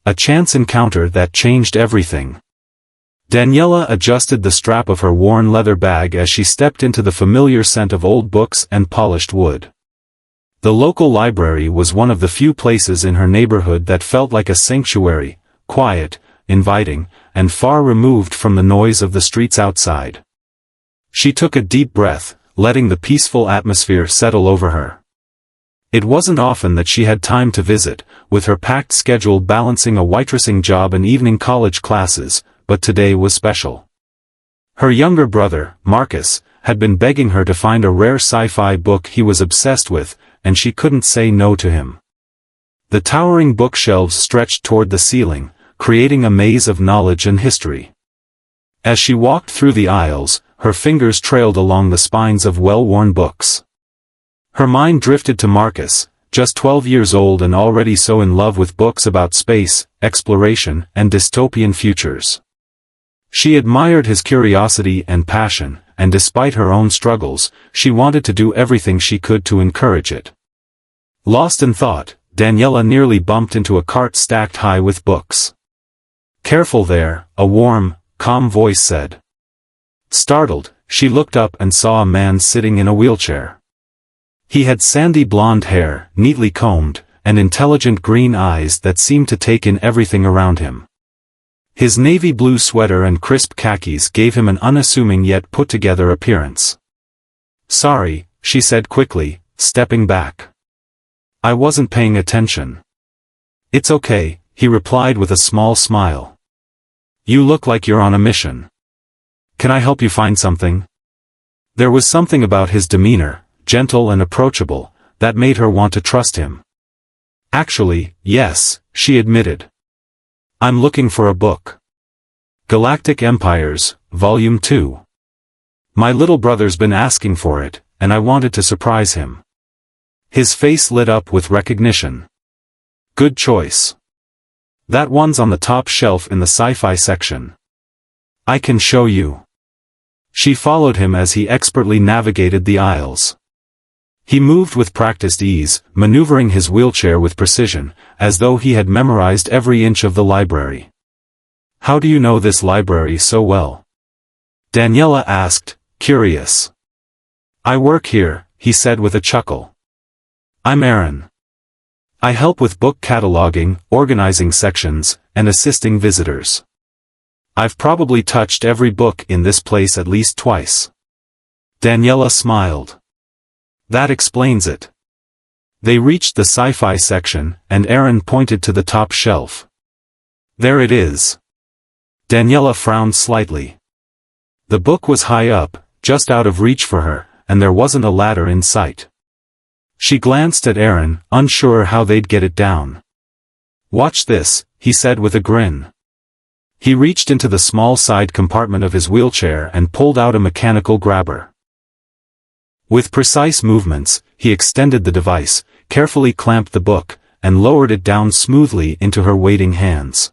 A chance encounter that changed everything. Daniela adjusted the strap of her worn leather bag as she stepped into the familiar scent of old books and polished wood. The local library was one of the few places in her neighborhood that felt like a sanctuary, quiet, inviting, and far removed from the noise of the streets outside. She took a deep breath, letting the peaceful atmosphere settle over her. It wasn't often that she had time to visit, with her packed schedule balancing a waitressing job and evening college classes, but today was special. Her younger brother, Marcus, had been begging her to find a rare sci-fi book he was obsessed with, and she couldn't say no to him. The towering bookshelves stretched toward the ceiling, creating a maze of knowledge and history. As she walked through the aisles, her fingers trailed along the spines of well-worn books. Her mind drifted to Marcus, just 12 years old and already so in love with books about space, exploration, and dystopian futures. She admired his curiosity and passion, and despite her own struggles, she wanted to do everything she could to encourage it. Lost in thought, Daniela nearly bumped into a cart stacked high with books. "Careful there," a warm, calm voice said. Startled, she looked up and saw a man sitting in a wheelchair. He had sandy blonde hair, neatly combed, and intelligent green eyes that seemed to take in everything around him. His navy blue sweater and crisp khakis gave him an unassuming yet put-together appearance. "Sorry," she said quickly, stepping back. "I wasn't paying attention." "It's okay," he replied with a small smile. "You look like you're on a mission. Can I help you find something?" There was something about his demeanor, gentle and approachable, that made her want to trust him. "Actually, yes," she admitted. "I'm looking for a book. Galactic Empires, Volume 2. My little brother's been asking for it, and I wanted to surprise him." His face lit up with recognition. "Good choice. That one's on the top shelf in the sci-fi section. I can show you." She followed him as he expertly navigated the aisles. He moved with practiced ease, maneuvering his wheelchair with precision, as though he had memorized every inch of the library. "How do you know this library so well?" Daniela asked, curious. "I work here," he said with a chuckle. "I'm Aaron. I help with book cataloging, organizing sections, and assisting visitors. I've probably touched every book in this place at least twice." Daniela smiled. "That explains it." They reached the sci-fi section, and Aaron pointed to the top shelf. "There it is." Daniela frowned slightly. The book was high up, just out of reach for her, and there wasn't a ladder in sight. She glanced at Aaron, unsure how they'd get it down. "Watch this," he said with a grin. He reached into the small side compartment of his wheelchair and pulled out a mechanical grabber. With precise movements, he extended the device, carefully clamped the book, and lowered it down smoothly into her waiting hands.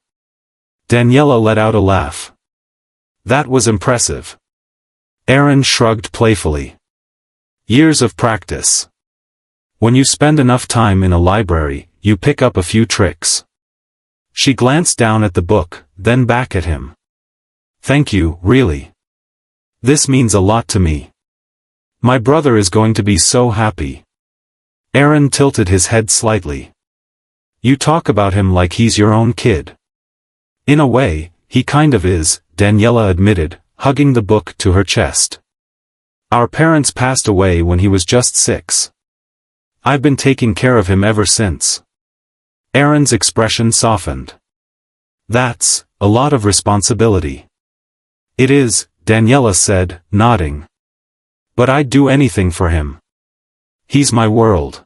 Daniela let out a laugh. That was impressive. Aaron shrugged playfully. "Years of practice. When you spend enough time in a library, you pick up a few tricks." She glanced down at the book, then back at him. "Thank you, really. This means a lot to me. My brother is going to be so happy." Aaron tilted his head slightly. "You talk about him like he's your own kid." "In a way, he kind of is," Daniela admitted, hugging the book to her chest. "Our parents passed away when he was just 6. I've been taking care of him ever since." Aaron's expression softened. "That's a lot of responsibility." "It is," Daniela said, nodding. "But I'd do anything for him. He's my world."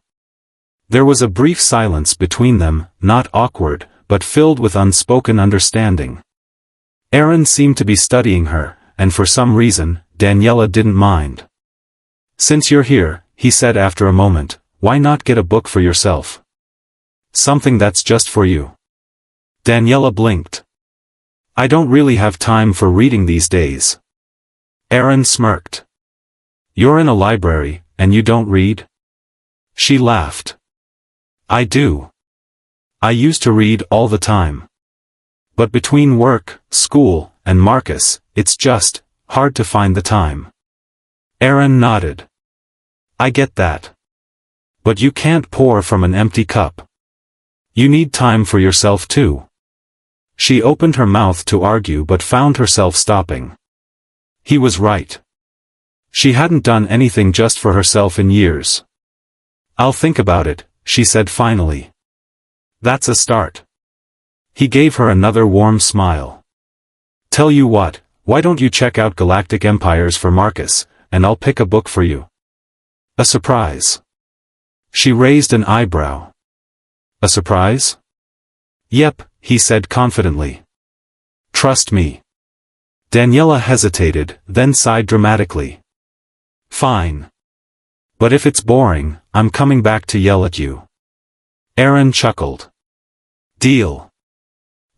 There was a brief silence between them, not awkward, but filled with unspoken understanding. Aaron seemed to be studying her, and for some reason, Daniela didn't mind. "Since you're here," he said after a moment, "why not get a book for yourself? Something that's just for you." Daniela blinked. "I don't really have time for reading these days." Aaron smirked. "You're in a library, and you don't read?" She laughed. "I do. I used to read all the time. But between work, school, and Marcus, it's just hard to find the time. Aaron nodded. I get that. But you can't pour from an empty cup. You need time for yourself too. She opened her mouth to argue but found herself stopping. He was right. She hadn't done anything just for herself in years. I'll think about it, she said finally. That's a start. He gave her another warm smile. Tell you what, why don't you check out Galactic Empires for Marcus, and I'll pick a book for you. A surprise. She raised an eyebrow. A surprise? Yep, he said confidently. Trust me. Daniela hesitated, then sighed dramatically. Fine. But if it's boring, I'm coming back to yell at you. Aaron chuckled. Deal.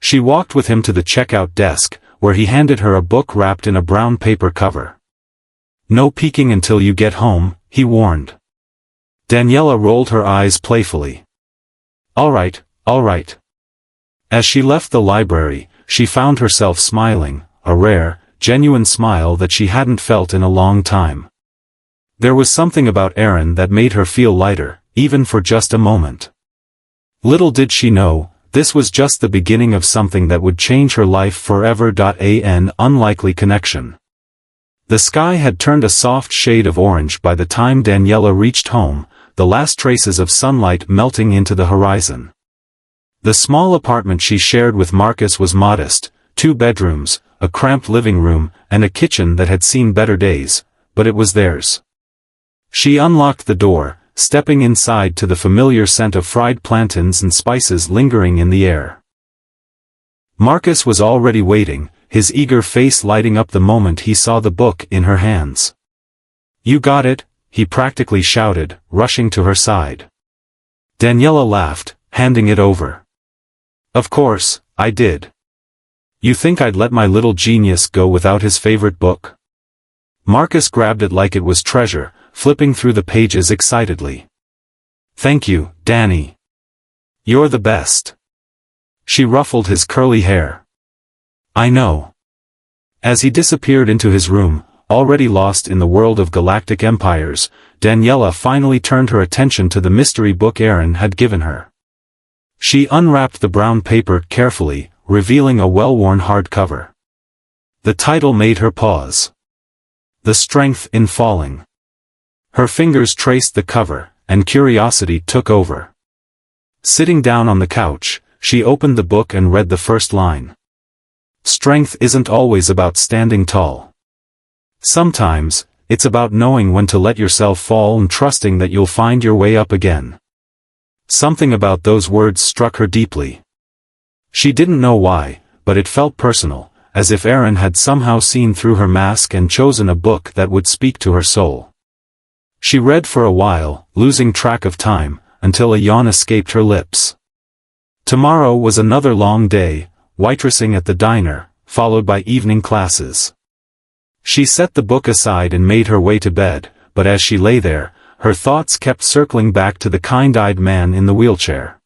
She walked with him to the checkout desk, where he handed her a book wrapped in a brown paper cover. No peeking until you get home, he warned. Daniela rolled her eyes playfully. All right, all right. As she left the library, she found herself smiling, a rare, genuine smile that she hadn't felt in a long time. There was something about Aaron that made her feel lighter, even for just a moment. Little did she know, this was just the beginning of something that would change her life forever. An unlikely connection. The sky had turned a soft shade of orange by the time Daniela reached home, the last traces of sunlight melting into the horizon. The small apartment she shared with Marcus was modest, 2 bedrooms, a cramped living room, and a kitchen that had seen better days, but it was theirs. She unlocked the door, stepping inside to the familiar scent of fried plantains and spices lingering in the air. Marcus was already waiting, his eager face lighting up the moment he saw the book in her hands. You got it, he practically shouted, rushing to her side. Daniela laughed, handing it over. Of course, I did. You think I'd let my little genius go without his favorite book? Marcus grabbed it like it was treasure, flipping through the pages excitedly. Thank you, Danny. You're the best. She ruffled his curly hair. I know. As he disappeared into his room, already lost in the world of Galactic Empires, Daniela finally turned her attention to the mystery book Aaron had given her. She unwrapped the brown paper carefully, revealing a well-worn hardcover. The title made her pause. The Strength in Falling. Her fingers traced the cover, and curiosity took over. Sitting down on the couch, she opened the book and read the first line. Strength isn't always about standing tall. Sometimes, it's about knowing when to let yourself fall and trusting that you'll find your way up again. Something about those words struck her deeply. She didn't know why, but it felt personal, as if Aaron had somehow seen through her mask and chosen a book that would speak to her soul. She read for a while, losing track of time, until a yawn escaped her lips. Tomorrow was another long day, waitressing at the diner, followed by evening classes. She set the book aside and made her way to bed, but as she lay there, her thoughts kept circling back to the kind-eyed man in the wheelchair.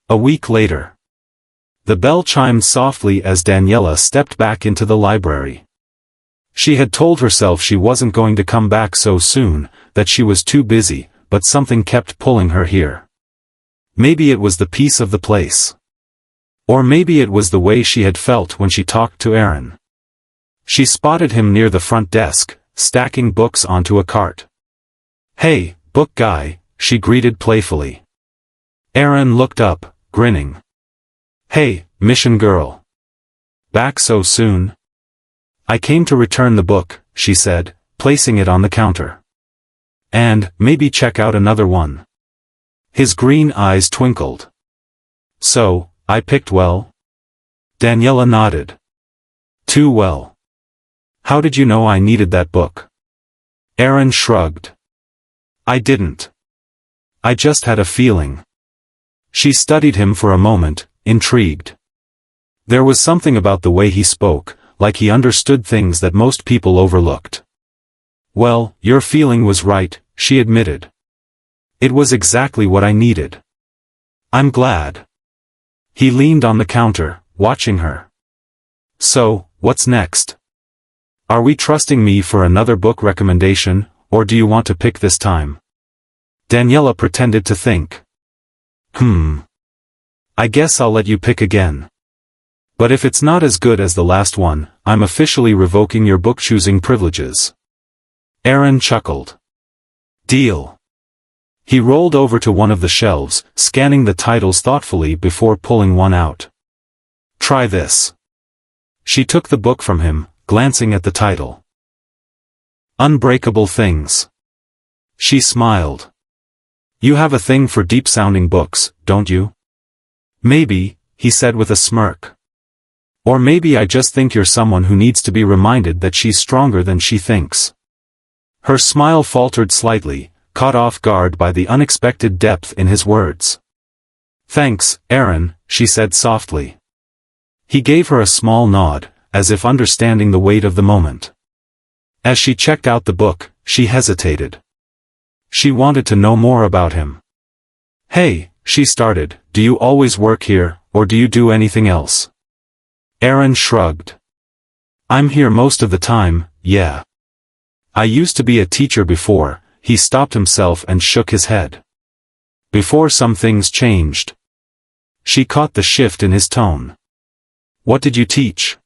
A week later. The bell chimed softly as Daniela stepped back into the library. She had told herself she wasn't going to come back so soon, that she was too busy, but something kept pulling her here. Maybe it was the peace of the place. Or maybe it was the way she had felt when she talked to Aaron. She spotted him near the front desk, stacking books onto a cart. Hey, book guy, she greeted playfully. Aaron looked up, grinning. Hey, mission girl. Back so soon? I came to return the book, she said, placing it on the counter. And, maybe check out another one. His green eyes twinkled. So, I picked well? Daniela nodded. Too well. How did you know I needed that book? Aaron shrugged. I didn't. I just had a feeling. She studied him for a moment, intrigued. There was something about the way he spoke, like he understood things that most people overlooked. Well, your feeling was right, she admitted. It was exactly what I needed. I'm glad. He leaned on the counter, watching her. So, what's next? Are we trusting me for another book recommendation, or do you want to pick this time? Daniela pretended to think. I guess I'll let you pick again. But if it's not as good as the last one, I'm officially revoking your book-choosing privileges. Aaron chuckled. Deal. He rolled over to one of the shelves, scanning the titles thoughtfully before pulling one out. Try this. She took the book from him, glancing at the title. Unbreakable Things. She smiled. You have a thing for deep-sounding books, don't you? Maybe, he said with a smirk. Or maybe I just think you're someone who needs to be reminded that she's stronger than she thinks. Her smile faltered slightly, caught off guard by the unexpected depth in his words. Thanks, Aaron, she said softly. He gave her a small nod, as if understanding the weight of the moment. As she checked out the book, she hesitated. She wanted to know more about him. Hey, she started, do you always work here, or do you do anything else? Aaron shrugged. I'm here most of the time, yeah. I used to be a teacher before. He stopped himself and shook his head. Before some things changed. She caught the shift in his tone. What did you teach?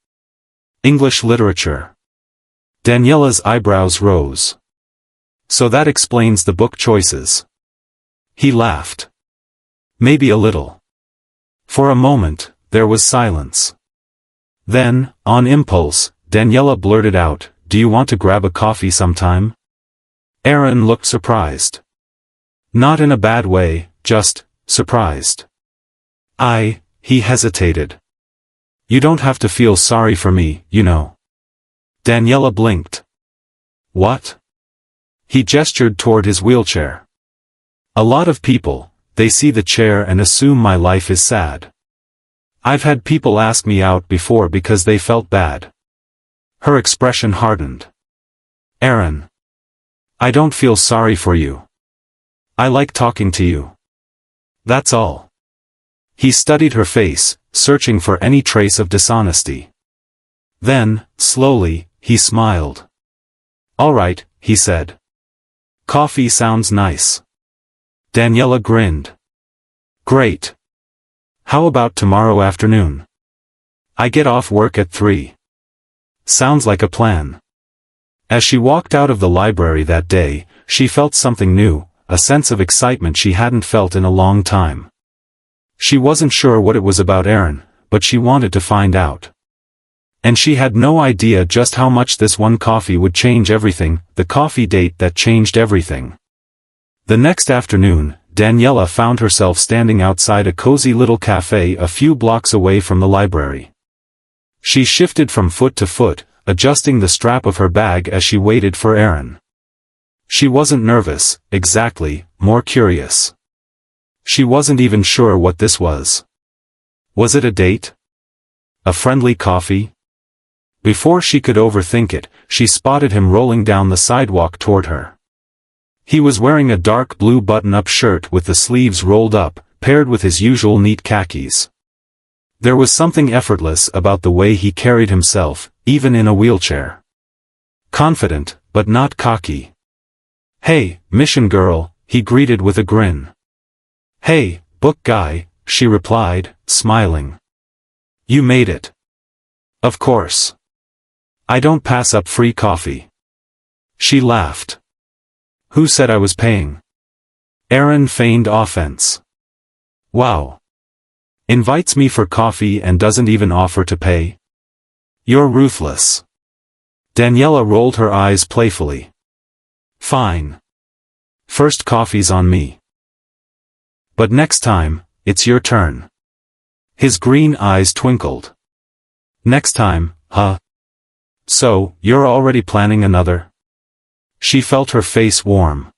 English literature. Daniela's eyebrows rose. So that explains the book choices. He laughed. Maybe a little. For a moment, there was silence. Then, on impulse, Daniela blurted out, do you want to grab a coffee sometime? Aaron looked surprised. Not in a bad way, just surprised. He hesitated. You don't have to feel sorry for me, you know. Daniela blinked. What? He gestured toward his wheelchair. A lot of people, they see the chair and assume my life is sad. I've had people ask me out before because they felt bad. Her expression hardened. Aaron. I don't feel sorry for you. I like talking to you. That's all. He studied her face, searching for any trace of dishonesty. Then, slowly, he smiled. All right, he said. Coffee sounds nice. Daniela grinned. Great. How about tomorrow afternoon? I get off work at 3. Sounds like a plan. As she walked out of the library that day, she felt something new, a sense of excitement she hadn't felt in a long time. She wasn't sure what it was about Aaron, but she wanted to find out. And she had no idea just how much this one coffee would change everything, the coffee date that changed everything. The next afternoon, Daniela found herself standing outside a cozy little cafe a few blocks away from the library. She shifted from foot to foot, adjusting the strap of her bag as she waited for Aaron. She wasn't nervous, exactly, more curious. She wasn't even sure what this was. Was it a date? A friendly coffee? Before she could overthink it, she spotted him rolling down the sidewalk toward her. He was wearing a dark blue button-up shirt with the sleeves rolled up, paired with his usual neat khakis. There was something effortless about the way he carried himself, even in a wheelchair. Confident, but not cocky. Hey, mission girl, he greeted with a grin. Hey, book guy, she replied, smiling. You made it. Of course. I don't pass up free coffee. She laughed. Who said I was paying? Aaron feigned offense. Wow. Invites me for coffee and doesn't even offer to pay? You're ruthless. Daniela rolled her eyes playfully. Fine. First coffee's on me. But next time, it's your turn. His green eyes twinkled. Next time, huh? So, you're already planning another? She felt her face warm.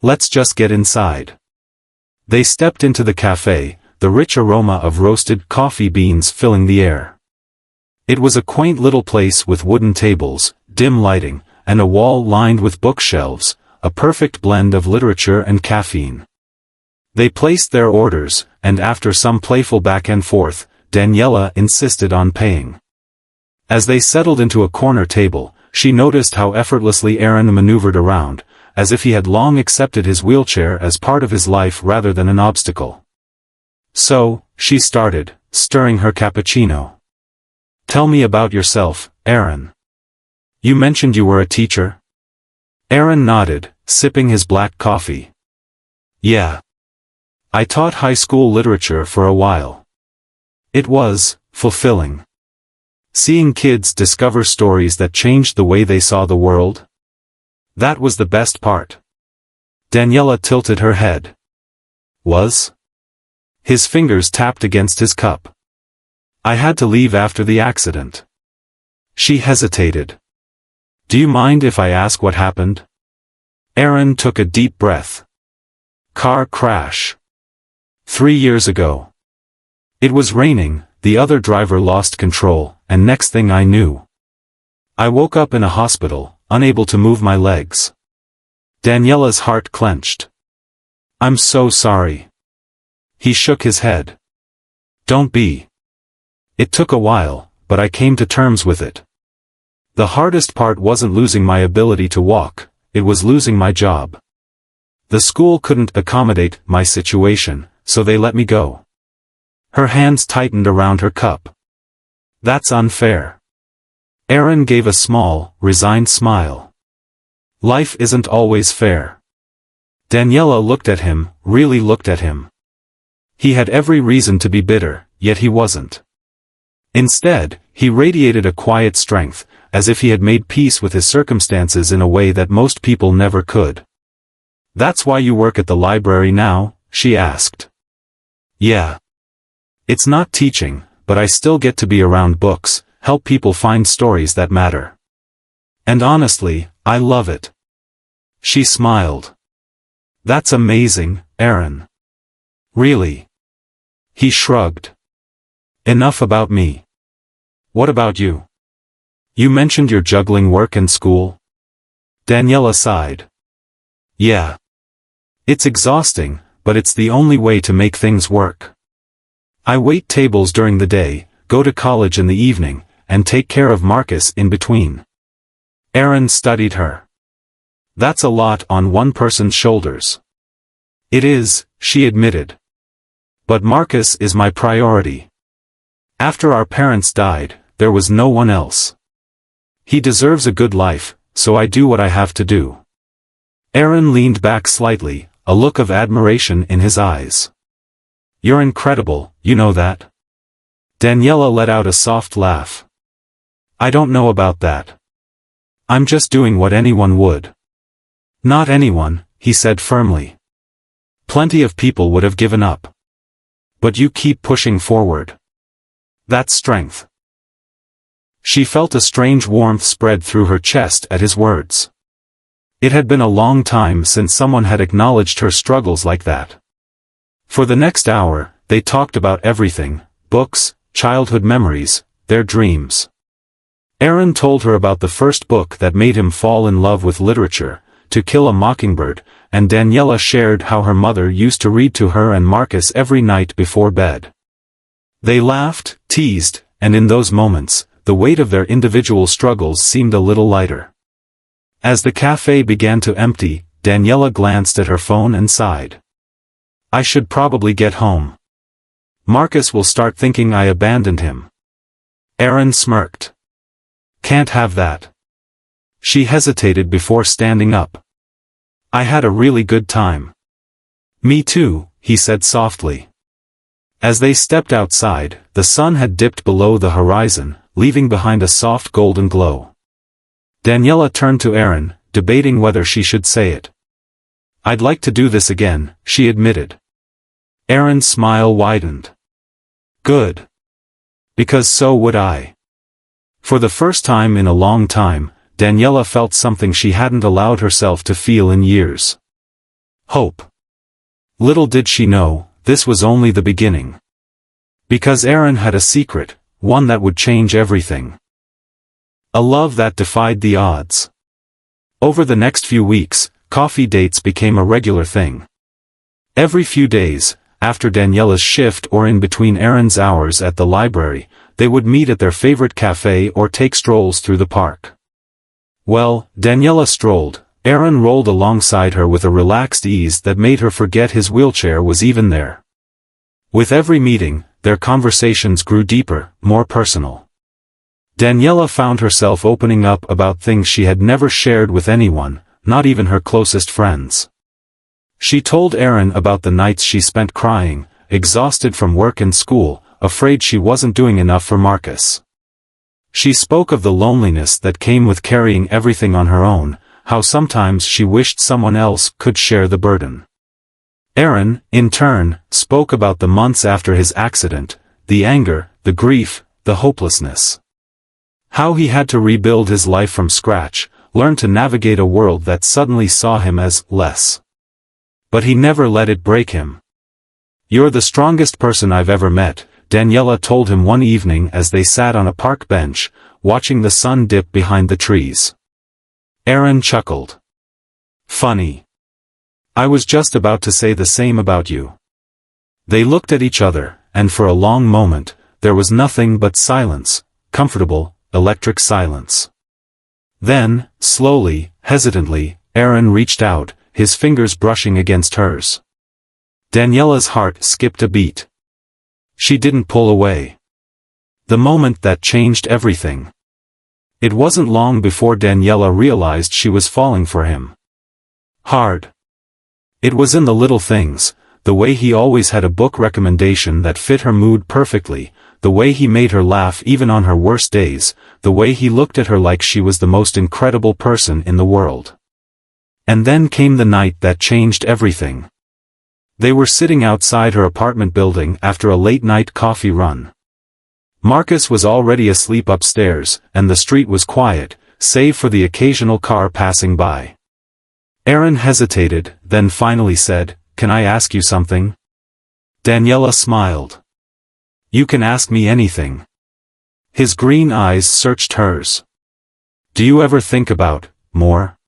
Let's just get inside. They stepped into the cafe, the rich aroma of roasted coffee beans filling the air. It was a quaint little place with wooden tables, dim lighting, and a wall lined with bookshelves, a perfect blend of literature and caffeine. They placed their orders, and after some playful back and forth, Daniela insisted on paying. As they settled into a corner table, she noticed how effortlessly Aaron maneuvered around, as if he had long accepted his wheelchair as part of his life rather than an obstacle. So, she started, stirring her cappuccino. "Tell me about yourself, Aaron. You mentioned you were a teacher?" Aaron nodded, sipping his black coffee. "Yeah. I taught high school literature for a while. It was fulfilling. Seeing kids discover stories that changed the way they saw the world. That was the best part." Daniela tilted her head. "Was?" His fingers tapped against his cup. "I had to leave after the accident." She hesitated. "Do you mind if I ask what happened?" Aaron took a deep breath. "Car crash. 3 years ago. It was raining, the other driver lost control, and next thing I knew, I woke up in a hospital, unable to move my legs." Daniela's heart clenched. "I'm so sorry." He shook his head. "Don't be. It took a while, but I came to terms with it. The hardest part wasn't losing my ability to walk, it was losing my job. The school couldn't accommodate my situation, so they let me go." Her hands tightened around her cup. "That's unfair." Aaron gave a small, resigned smile. "Life isn't always fair." Daniela looked at him, really looked at him. He had every reason to be bitter, yet he wasn't. Instead, he radiated a quiet strength, as if he had made peace with his circumstances in a way that most people never could. "That's why you work at the library now?" she asked. "Yeah. It's not teaching, but I still get to be around books, help people find stories that matter. And honestly, I love it." She smiled. "That's amazing, Aaron." "Really?" He shrugged. "Enough about me. What about you? You mentioned you're juggling work and school?" Daniela sighed. "Yeah. It's exhausting, but it's the only way to make things work. I wait tables during the day, go to college in the evening, and take care of Marcus in between." Aaron studied her. "That's a lot on one person's shoulders." "It is," she admitted. "But Marcus is my priority. After our parents died, there was no one else. He deserves a good life, so I do what I have to do." Aaron leaned back slightly, a look of admiration in his eyes. "You're incredible, you know that?" Daniela let out a soft laugh. "I don't know about that. I'm just doing what anyone would." "Not anyone," he said firmly. "Plenty of people would have given up. But you keep pushing forward. That's strength." She felt a strange warmth spread through her chest at his words. It had been a long time since someone had acknowledged her struggles like that. For the next hour, they talked about everything: books, childhood memories, their dreams. Aaron told her about the first book that made him fall in love with literature, To Kill a Mockingbird, and Daniela shared how her mother used to read to her and Marcus every night before bed. They laughed, teased, and in those moments, the weight of their individual struggles seemed a little lighter. As the cafe began to empty, Daniela glanced at her phone and sighed. "I should probably get home. Marcus will start thinking I abandoned him." Aaron smirked. "Can't have that." She hesitated before standing up. "I had a really good time." "Me too," he said softly. As they stepped outside, the sun had dipped below the horizon, leaving behind a soft golden glow. Daniela turned to Aaron, debating whether she should say it. "I'd like to do this again," she admitted. Aaron's smile widened. "Good. Because so would I." For the first time in a long time, Daniela felt something she hadn't allowed herself to feel in years. Hope. Little did she know, this was only the beginning. Because Aaron had a secret, one that would change everything. A love that defied the odds. Over the next few weeks, coffee dates became a regular thing. Every few days, after Daniela's shift or in between Aaron's hours at the library, they would meet at their favorite cafe or take strolls through the park. Well, Daniela strolled. Aaron rolled alongside her with a relaxed ease that made her forget his wheelchair was even there. With every meeting, their conversations grew deeper, more personal. Daniela found herself opening up about things she had never shared with anyone, not even her closest friends. She told Aaron about the nights she spent crying, exhausted from work and school, afraid she wasn't doing enough for Marcus. She spoke of the loneliness that came with carrying everything on her own, how sometimes she wished someone else could share the burden. Aaron, in turn, spoke about the months after his accident, the anger, the grief, the hopelessness. How he had to rebuild his life from scratch, learn to navigate a world that suddenly saw him as less. But he never let it break him. "You're the strongest person I've ever met," Daniela told him one evening as they sat on a park bench, watching the sun dip behind the trees. Aaron chuckled. "Funny. I was just about to say the same about you." They looked at each other, and for a long moment, there was nothing but silence, comfortable, electric silence. Then, slowly, hesitantly, Aaron reached out, his fingers brushing against hers. Daniela's heart skipped a beat. She didn't pull away. The moment that changed everything. It wasn't long before Daniela realized she was falling for him. Hard. It was in the little things, the way he always had a book recommendation that fit her mood perfectly, the way he made her laugh even on her worst days, the way he looked at her like she was the most incredible person in the world. And then came the night that changed everything. They were sitting outside her apartment building after a late-night coffee run. Marcus was already asleep upstairs, and the street was quiet, save for the occasional car passing by. Aaron hesitated, then finally said, "Can I ask you something?" Daniela smiled. "You can ask me anything." His green eyes searched hers. "Do you ever think about more?"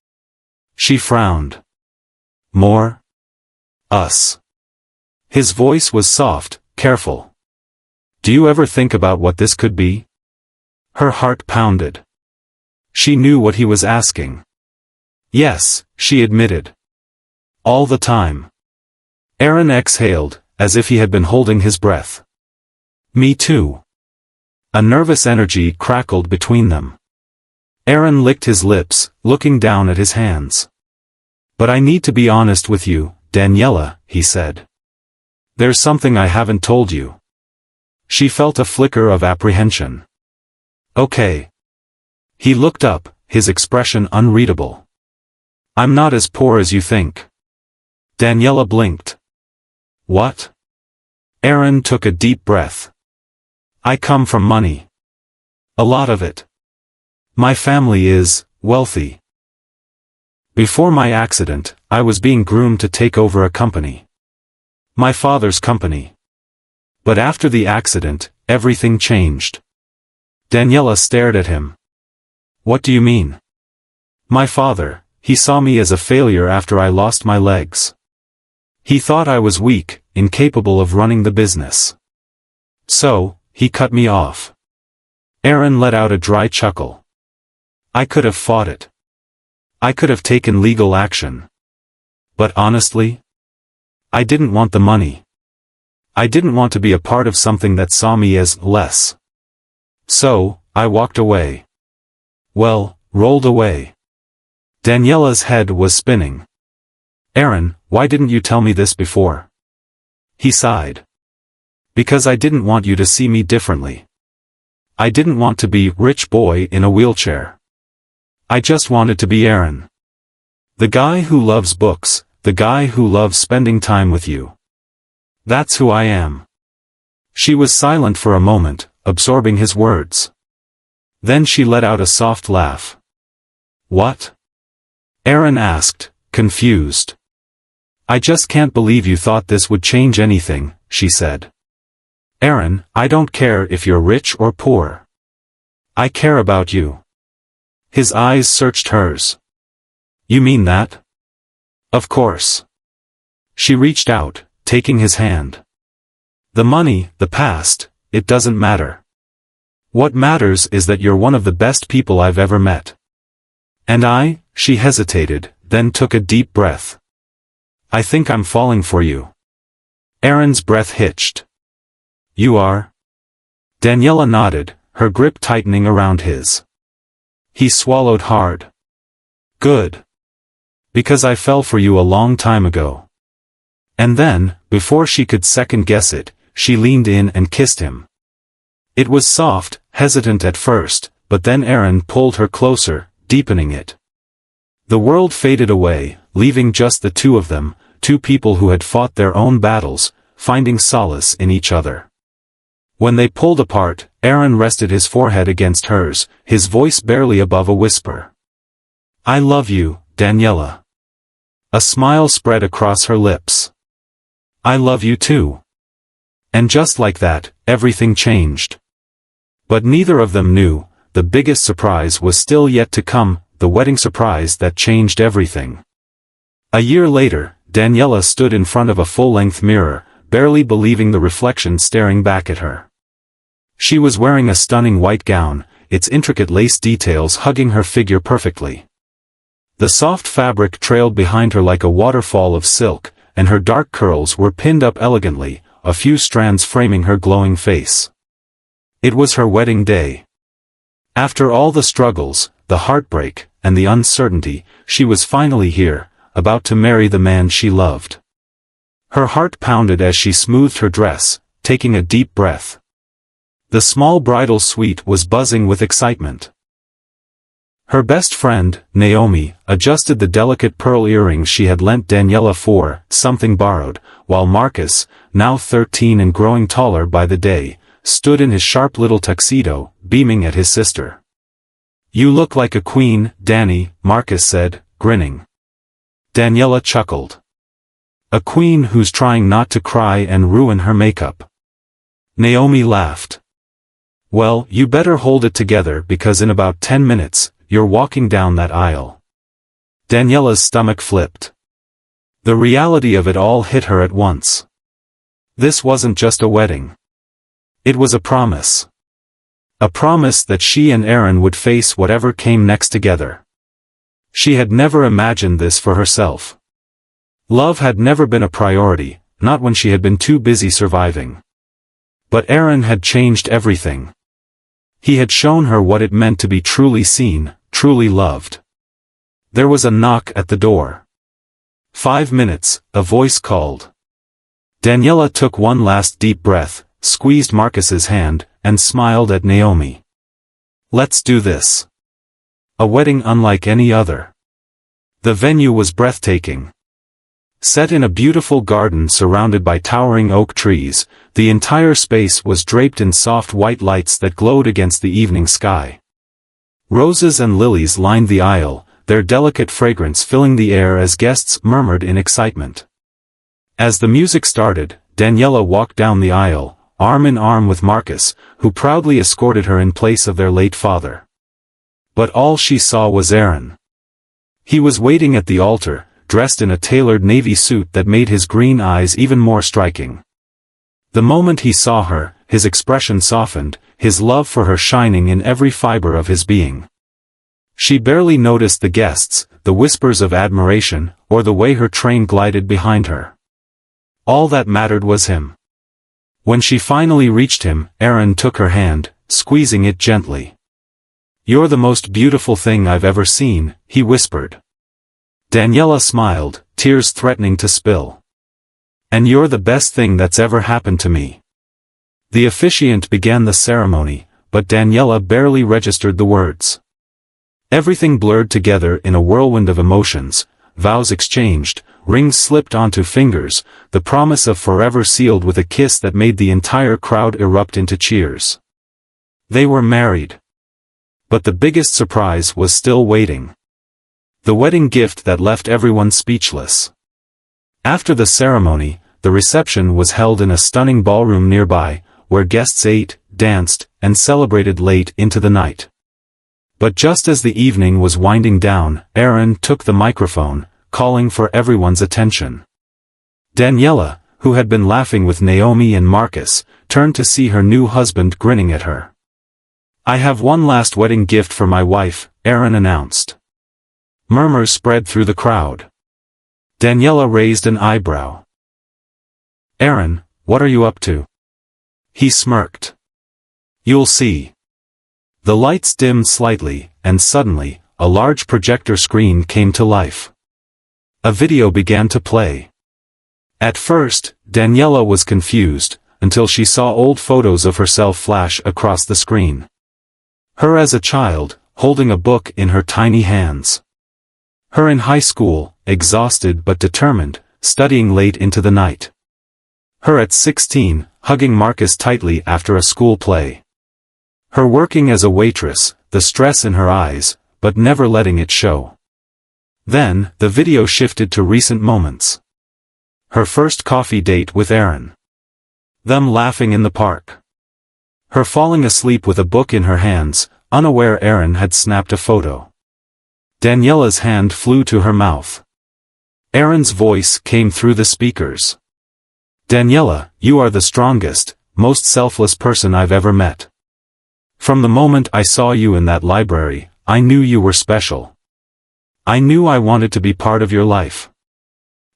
She frowned. "More? Us." His voice was soft, careful. "Do you ever think about what this could be?" Her heart pounded. She knew what he was asking. "Yes," she admitted. "All the time." Aaron exhaled, as if he had been holding his breath. "Me too." A nervous energy crackled between them. Aaron licked his lips, looking down at his hands. "But I need to be honest with you, Daniela," he said. "There's something I haven't told you." She felt a flicker of apprehension. "Okay." He looked up, his expression unreadable. "I'm not as poor as you think." Daniela blinked. "What?" Aaron took a deep breath. "I come from money. A lot of it. My family is wealthy. Before my accident, I was being groomed to take over a company. My father's company. But after the accident, everything changed." Daniela stared at him. "What do you mean?" "My father, he saw me as a failure after I lost my legs. He thought I was weak, incapable of running the business. So, he cut me off." Aaron let out a dry chuckle. "I could have fought it. I could have taken legal action. But honestly, I didn't want the money. I didn't want to be a part of something that saw me as less. So, I walked away. Well, rolled away." Daniela's head was spinning. "Aaron, why didn't you tell me this before?" He sighed. "Because I didn't want you to see me differently. I didn't want to be rich boy in a wheelchair. I just wanted to be Aaron. The guy who loves books, the guy who loves spending time with you. That's who I am." She was silent for a moment, absorbing his words. Then she let out a soft laugh. "What?" Aaron asked, confused. "I just can't believe you thought this would change anything," she said. "Aaron, I don't care if you're rich or poor. I care about you." His eyes searched hers. "You mean that?" "Of course." She reached out, taking his hand. The money, the past, it doesn't matter. What matters is that you're one of the best people I've ever met. And she hesitated, then took a deep breath. I think I'm falling for you. Aaron's breath hitched. You are? Daniela nodded, her grip tightening around his. He swallowed hard. Good. Because I fell for you a long time ago. And then, before she could second-guess it, she leaned in and kissed him. It was soft, hesitant at first, but then Aaron pulled her closer, deepening it. The world faded away, leaving just the two of them, two people who had fought their own battles, finding solace in each other. When they pulled apart, Aaron rested his forehead against hers, his voice barely above a whisper. I love you, Daniela. A smile spread across her lips. I love you too. And just like that, everything changed. But neither of them knew, the biggest surprise was still yet to come, the wedding surprise that changed everything. A year later, Daniela stood in front of a full-length mirror, barely believing the reflection staring back at her. She was wearing a stunning white gown, its intricate lace details hugging her figure perfectly. The soft fabric trailed behind her like a waterfall of silk, and her dark curls were pinned up elegantly, a few strands framing her glowing face. It was her wedding day. After all the struggles, the heartbreak, and the uncertainty, she was finally here, about to marry the man she loved. Her heart pounded as she smoothed her dress, taking a deep breath. The small bridal suite was buzzing with excitement. Her best friend, Naomi, adjusted the delicate pearl earrings she had lent Daniela for something borrowed, while Marcus, now 13 and growing taller by the day, stood in his sharp little tuxedo, beaming at his sister. You look like a queen, Danny, Marcus said, grinning. Daniela chuckled. A queen who's trying not to cry and ruin her makeup. Naomi laughed. Well, you better hold it together because in about 10 minutes, you're walking down that aisle. Daniela's stomach flipped. The reality of it all hit her at once. This wasn't just a wedding. It was a promise. A promise that she and Aaron would face whatever came next together. She had never imagined this for herself. Love had never been a priority, not when she had been too busy surviving. But Aaron had changed everything. He had shown her what it meant to be truly seen, truly loved. There was a knock at the door. 5 minutes, a voice called. Daniela took one last deep breath, squeezed Marcus's hand, and smiled at Naomi. Let's do this. A wedding unlike any other. The venue was breathtaking. Set in a beautiful garden surrounded by towering oak trees, the entire space was draped in soft white lights that glowed against the evening sky. Roses and lilies lined the aisle, their delicate fragrance filling the air as guests murmured in excitement. As the music started, Daniela walked down the aisle, arm in arm with Marcus, who proudly escorted her in place of their late father. But all she saw was Aaron. He was waiting at the altar, dressed in a tailored navy suit that made his green eyes even more striking. The moment he saw her, his expression softened, his love for her shining in every fiber of his being. She barely noticed the guests, the whispers of admiration, or the way her train glided behind her. All that mattered was him. When she finally reached him, Aaron took her hand, squeezing it gently. You're the most beautiful thing I've ever seen, he whispered. Daniela smiled, tears threatening to spill. And you're the best thing that's ever happened to me. The officiant began the ceremony, but Daniela barely registered the words. Everything blurred together in a whirlwind of emotions, vows exchanged, rings slipped onto fingers, the promise of forever sealed with a kiss that made the entire crowd erupt into cheers. They were married. But the biggest surprise was still waiting. The wedding gift that left everyone speechless. After the ceremony, the reception was held in a stunning ballroom nearby, where guests ate, danced, and celebrated late into the night. But just as the evening was winding down, Aaron took the microphone, calling for everyone's attention. Daniela, who had been laughing with Naomi and Marcus, turned to see her new husband grinning at her. "I have one last wedding gift for my wife," Aaron announced. Murmurs spread through the crowd. Daniela raised an eyebrow. "Aaron, what are you up to?" He smirked. "You'll see." The lights dimmed slightly, and suddenly, a large projector screen came to life. A video began to play. At first, Daniela was confused, until she saw old photos of herself flash across the screen. Her as a child, holding a book in her tiny hands. Her in high school, exhausted but determined, studying late into the night. Her at 16, hugging Marcus tightly after a school play. Her working as a waitress, the stress in her eyes, but never letting it show. Then, the video shifted to recent moments. Her first coffee date with Aaron. Them laughing in the park. Her falling asleep with a book in her hands, unaware Aaron had snapped a photo. Daniela's hand flew to her mouth. Aaron's voice came through the speakers. "Daniela, you are the strongest, most selfless person I've ever met. From the moment I saw you in that library, I knew you were special. I knew I wanted to be part of your life.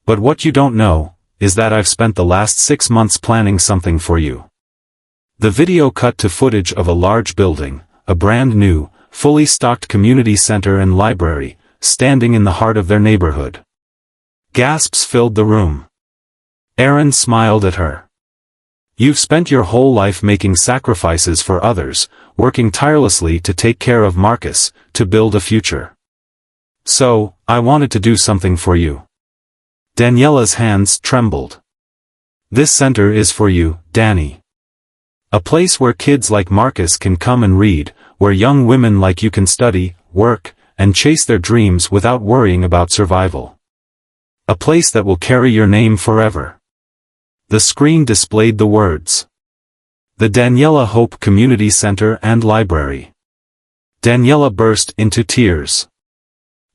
But what you don't know, is that I've spent the last 6 months planning something for you." The video cut to footage of a large building, a brand new, fully stocked community center and library, standing in the heart of their neighborhood. Gasps filled the room. Aaron smiled at her. "You've spent your whole life making sacrifices for others, working tirelessly to take care of Marcus, to build a future. So, I wanted to do something for you." Daniela's hands trembled. "This center is for you, Danny. A place where kids like Marcus can come and read, where young women like you can study, work, and chase their dreams without worrying about survival. A place that will carry your name forever." The screen displayed the words. The Daniela Hope Community Center and Library. Daniela burst into tears.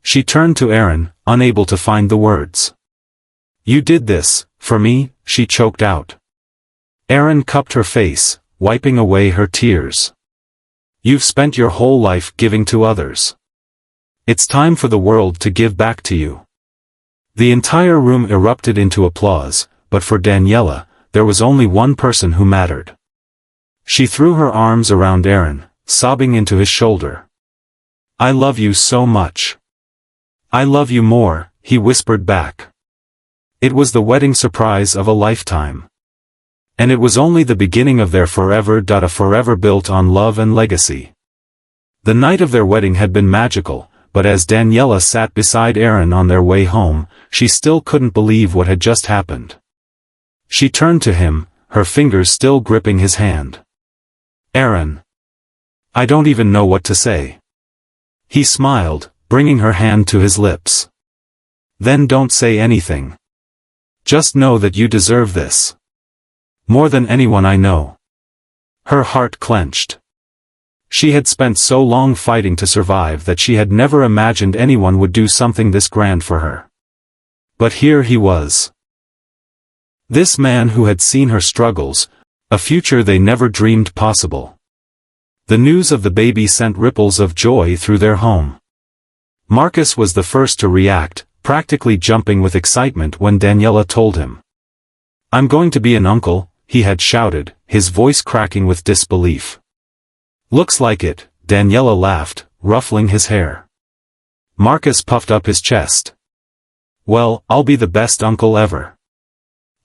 She turned to Aaron, unable to find the words. "You did this, for me," she choked out. Aaron cupped her face, wiping away her tears. "You've spent your whole life giving to others. It's time for the world to give back to you." The entire room erupted into applause, but for Daniela, there was only one person who mattered. She threw her arms around Aaron, sobbing into his shoulder. "I love you so much." "I love you more," he whispered back. It was the wedding surprise of a lifetime. And it was only the beginning of their forever. A forever built on love and legacy. The night of their wedding had been magical, but as Daniela sat beside Aaron on their way home, she still couldn't believe what had just happened. She turned to him, her fingers still gripping his hand. "Aaron. I don't even know what to say." He smiled, bringing her hand to his lips. "Then don't say anything. Just know that you deserve this. More than anyone I know." Her heart clenched. She had spent so long fighting to survive that she had never imagined anyone would do something this grand for her. But here he was. This man who had seen her struggles, a future they never dreamed possible. The news of the baby sent ripples of joy through their home. Marcus was the first to react, practically jumping with excitement when Daniela told him. "I'm going to be an uncle," he had shouted, his voice cracking with disbelief. "Looks like it," Daniela laughed, ruffling his hair. Marcus puffed up his chest. "Well, I'll be the best uncle ever.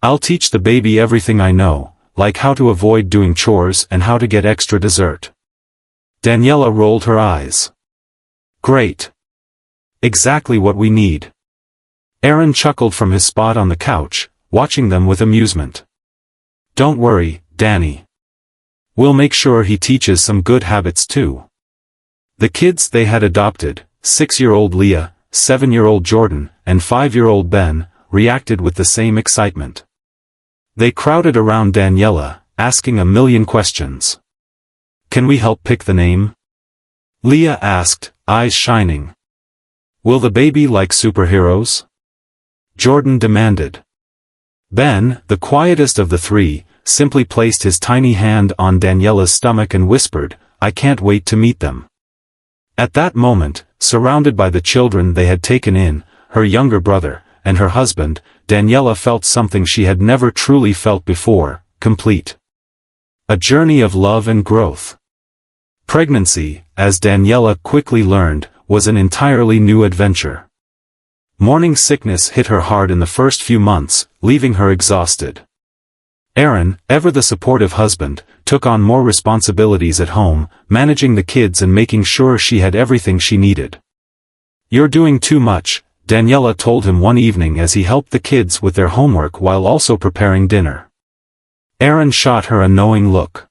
I'll teach the baby everything I know, like how to avoid doing chores and how to get extra dessert." Daniela rolled her eyes. "Great. Exactly what we need." Aaron chuckled from his spot on the couch, watching them with amusement. "Don't worry, Danny. We'll make sure he teaches some good habits too." The kids they had adopted, 6-year-old Leah, 7-year-old Jordan, and 5-year-old Ben, reacted with the same excitement. They crowded around Daniela, asking a million questions. "Can we help pick the name?" Leah asked, eyes shining. "Will the baby like superheroes?" Jordan demanded. Ben, the quietest of the three, simply placed his tiny hand on Daniela's stomach and whispered, "I can't wait to meet them." At that moment, surrounded by the children they had taken in, her younger brother, and her husband, Daniela felt something she had never truly felt before, complete. A journey of love and growth. Pregnancy, as Daniela quickly learned, was an entirely new adventure. Morning sickness hit her hard in the first few months, leaving her exhausted. Aaron, ever the supportive husband, took on more responsibilities at home, managing the kids and making sure she had everything she needed. "You're doing too much," Daniela told him one evening as he helped the kids with their homework while also preparing dinner. Aaron shot her a knowing look.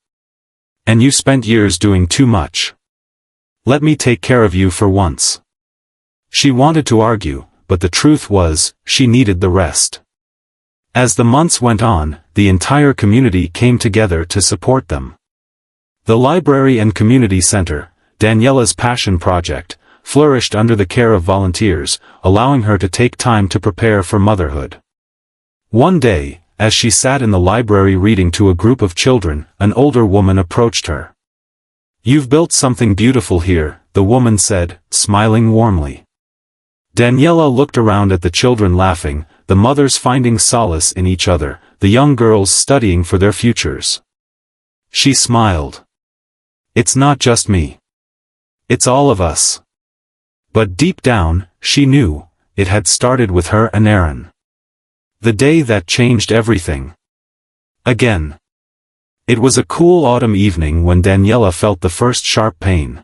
"And you spent years doing too much. Let me take care of you for once." She wanted to argue, but the truth was, she needed the rest. As the months went on, the entire community came together to support them. The library and community center, Daniela's passion project, flourished under the care of volunteers, allowing her to take time to prepare for motherhood. One day, as she sat in the library reading to a group of children, an older woman approached her. "You've built something beautiful here," the woman said, smiling warmly. Daniela looked around at the children laughing, the mothers finding solace in each other, the young girls studying for their futures. She smiled. "It's not just me. It's all of us." But deep down, she knew, it had started with her and Aaron. The day that changed everything. Again. It was a cool autumn evening when Daniela felt the first sharp pain.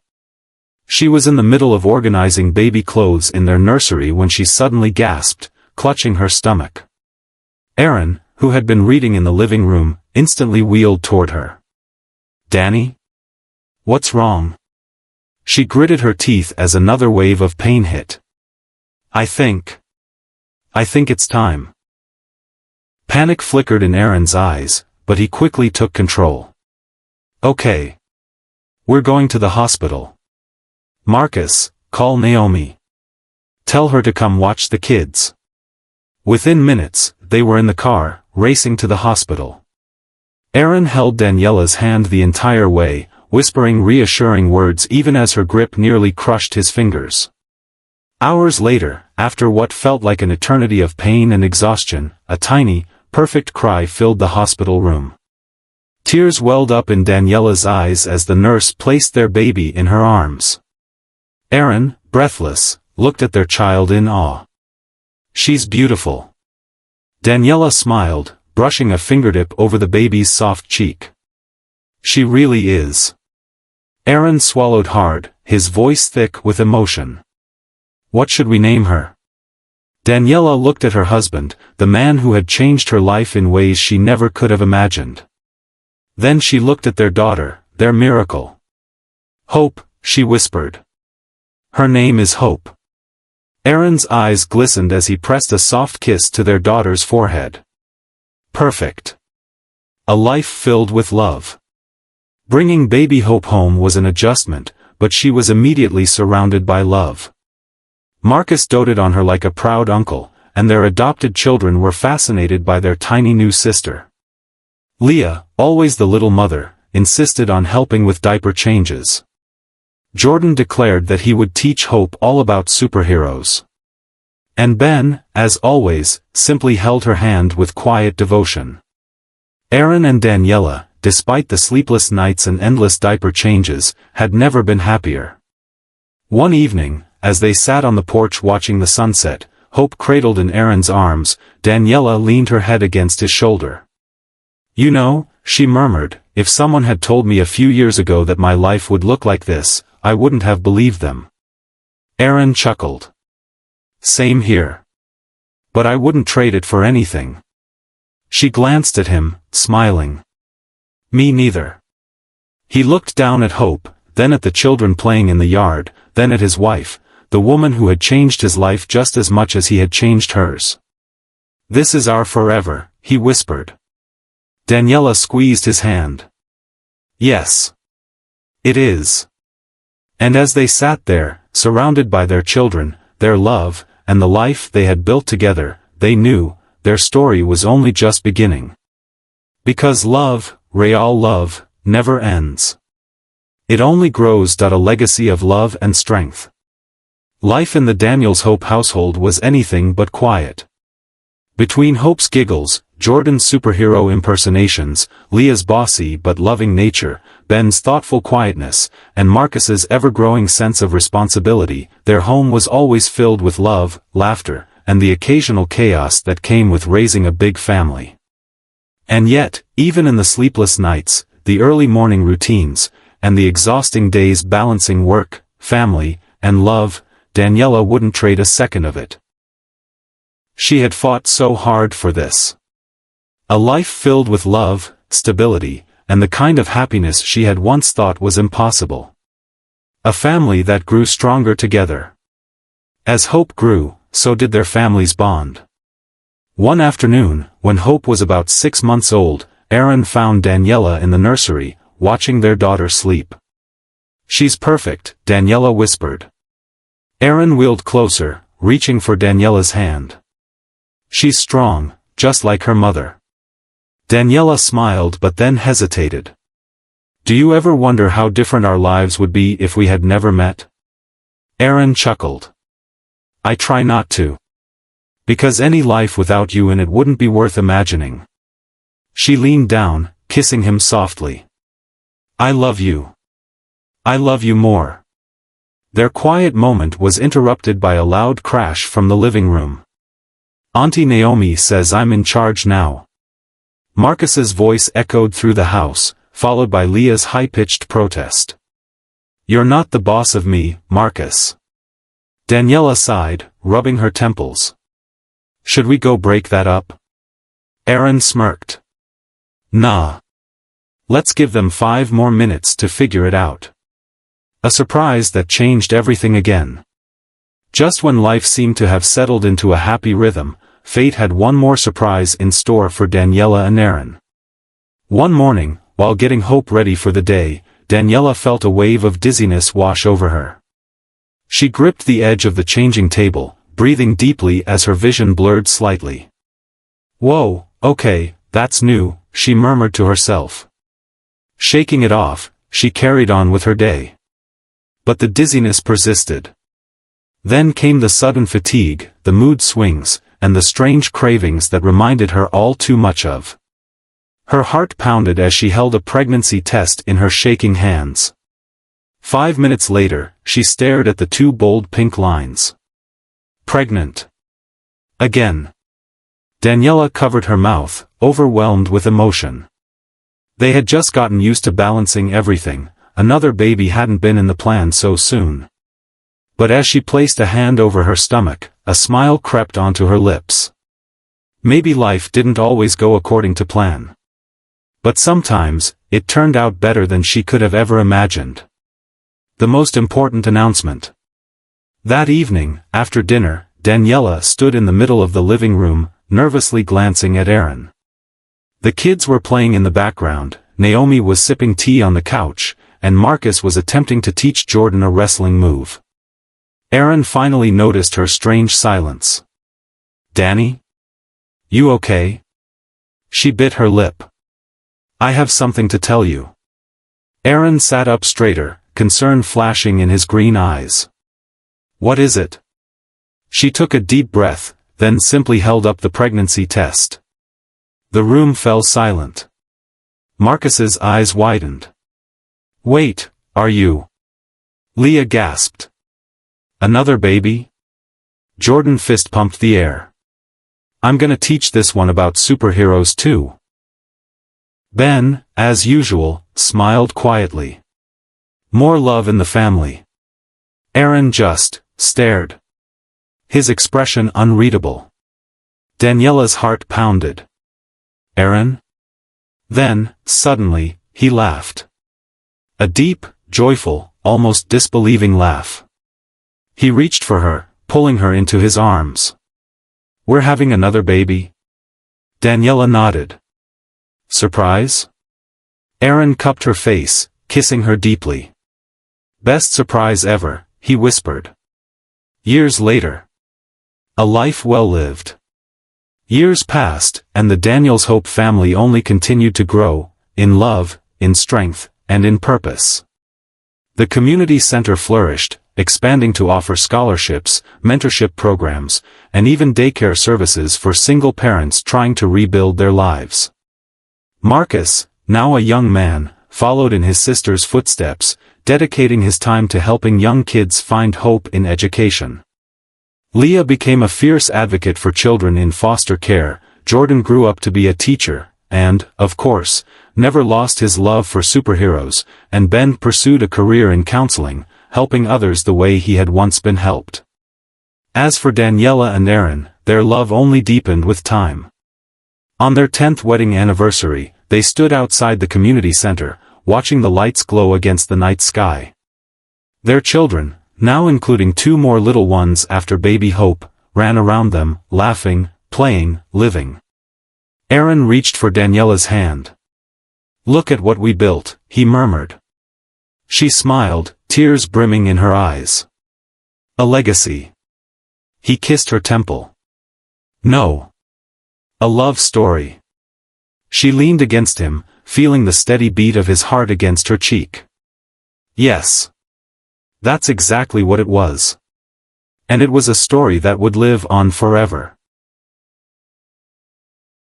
She was in the middle of organizing baby clothes in their nursery when she suddenly gasped, clutching her stomach. Aaron, who had been reading in the living room, instantly wheeled toward her. "Danny? What's wrong?" She gritted her teeth as another wave of pain hit. I think it's time." Panic flickered in Aaron's eyes, but he quickly took control. "Okay. We're going to the hospital. Marcus, call Naomi. Tell her to come watch the kids." Within minutes, they were in the car, racing to the hospital. Aaron held Daniela's hand the entire way, whispering reassuring words even as her grip nearly crushed his fingers. Hours later, after what felt like an eternity of pain and exhaustion, a tiny, perfect cry filled the hospital room. Tears welled up in Daniela's eyes as the nurse placed their baby in her arms. Aaron, breathless, looked at their child in awe. "She's beautiful." Daniela smiled, brushing a fingertip over the baby's soft cheek. "She really is." Aaron swallowed hard, his voice thick with emotion. "What should we name her?" Daniela looked at her husband, the man who had changed her life in ways she never could have imagined. Then she looked at their daughter, their miracle. "Hope," she whispered. "Her name is Hope." Aaron's eyes glistened as he pressed a soft kiss to their daughter's forehead. Perfect. A life filled with love. Bringing baby Hope home was an adjustment, but she was immediately surrounded by love. Marcus doted on her like a proud uncle, and their adopted children were fascinated by their tiny new sister. Leah, always the little mother, insisted on helping with diaper changes. Jordan declared that he would teach Hope all about superheroes. And Ben, as always, simply held her hand with quiet devotion. Aaron and Daniela, despite the sleepless nights and endless diaper changes, had never been happier. One evening, as they sat on the porch watching the sunset, Hope cradled in Aaron's arms, Daniela leaned her head against his shoulder. "You know," she murmured, "if someone had told me a few years ago that my life would look like this, I wouldn't have believed them." Aaron chuckled. "Same here. But I wouldn't trade it for anything." She glanced at him, smiling. "Me neither." He looked down at Hope, then at the children playing in the yard, then at his wife, the woman who had changed his life just as much as he had changed hers. "This is our forever," he whispered. Daniela squeezed his hand. "Yes. It is." And as they sat there, surrounded by their children, their love, and the life they had built together, they knew, their story was only just beginning. Because love, real love, never ends. It only grows. A legacy of love and strength. Life in the Daniels Hope household was anything but quiet. Between Hope's giggles, Jordan's superhero impersonations, Leah's bossy but loving nature, Ben's thoughtful quietness, and Marcus's ever-growing sense of responsibility, their home was always filled with love, laughter, and the occasional chaos that came with raising a big family. And yet, even in the sleepless nights, the early morning routines, and the exhausting days balancing work, family, and love, Daniela wouldn't trade a second of it. She had fought so hard for this. A life filled with love, stability, and the kind of happiness she had once thought was impossible. A family that grew stronger together. As Hope grew, so did their family's bond. One afternoon, when Hope was about 6 months old, Aaron found Daniela in the nursery, watching their daughter sleep. "She's perfect," Daniela whispered. Aaron wheeled closer, reaching for Daniela's hand. "She's strong, just like her mother." Daniela smiled but then hesitated. "Do you ever wonder how different our lives would be if we had never met?" Aaron chuckled. "I try not to. Because any life without you in it wouldn't be worth imagining." She leaned down, kissing him softly. "I love you. I love you more." Their quiet moment was interrupted by a loud crash from the living room. "Auntie Naomi says I'm in charge now." Marcus's voice echoed through the house, followed by Leah's high-pitched protest. "You're not the boss of me, Marcus." Daniela sighed, rubbing her temples. "Should we go break that up?" Aaron smirked. "Nah. Let's give them 5 more minutes to figure it out." A surprise that changed everything again. Just when life seemed to have settled into a happy rhythm, fate had one more surprise in store for Daniela and Aaron. One morning, while getting Hope ready for the day, Daniela felt a wave of dizziness wash over her. She gripped the edge of the changing table, breathing deeply as her vision blurred slightly. "Whoa, okay, that's new," she murmured to herself. Shaking it off, she carried on with her day. But the dizziness persisted. Then came the sudden fatigue, the mood swings, and the strange cravings that reminded her all too much of. Her heart pounded as she held a pregnancy test in her shaking hands. 5 minutes later, she stared at the 2 bold pink lines. Pregnant. Again. Daniela covered her mouth, overwhelmed with emotion. They had just gotten used to balancing everything. Another baby hadn't been in the plan so soon. But as she placed a hand over her stomach, a smile crept onto her lips. Maybe life didn't always go according to plan. But sometimes, it turned out better than she could have ever imagined. The most important announcement. That evening, after dinner, Daniela stood in the middle of the living room, nervously glancing at Aaron. The kids were playing in the background, Naomi was sipping tea on the couch, and Marcus was attempting to teach Jordan a wrestling move. Aaron finally noticed her strange silence. "Danny? You okay?" She bit her lip. "I have something to tell you." Aaron sat up straighter, concern flashing in his green eyes. "What is it?" She took a deep breath, then simply held up the pregnancy test. The room fell silent. Marcus's eyes widened. "Wait, are you?" Leah gasped. "Another baby?" Jordan fist-pumped the air. "I'm gonna teach this one about superheroes too." Ben, as usual, smiled quietly. More love in the family. Aaron just stared. His expression unreadable. Daniela's heart pounded. "Aaron?" Then, suddenly, he laughed. A deep, joyful, almost disbelieving laugh. He reached for her, pulling her into his arms. "We're having another baby?" Daniela nodded. "Surprise?" Aaron cupped her face, kissing her deeply. "Best surprise ever," he whispered. Years later. A life well lived. Years passed, and the Daniels Hope family only continued to grow, in love, in strength, and in purpose. The community center flourished, expanding to offer scholarships, mentorship programs, and even daycare services for single parents trying to rebuild their lives. Marcus, now a young man, followed in his sister's footsteps, dedicating his time to helping young kids find hope in education. Leah became a fierce advocate for children in foster care, Jordan grew up to be a teacher, and, of course, never lost his love for superheroes, and Ben pursued a career in counseling, helping others the way he had once been helped. As for Daniela and Aaron, their love only deepened with time. On their 10th wedding anniversary, they stood outside the community center, watching the lights glow against the night sky. Their children, now including 2 more little ones after baby Hope, ran around them, laughing, playing, living. Aaron reached for Daniela's hand. "Look at what we built," he murmured. She smiled, tears brimming in her eyes. "A legacy." He kissed her temple. "No. A love story." She leaned against him, feeling the steady beat of his heart against her cheek. Yes. That's exactly what it was. And it was a story that would live on forever.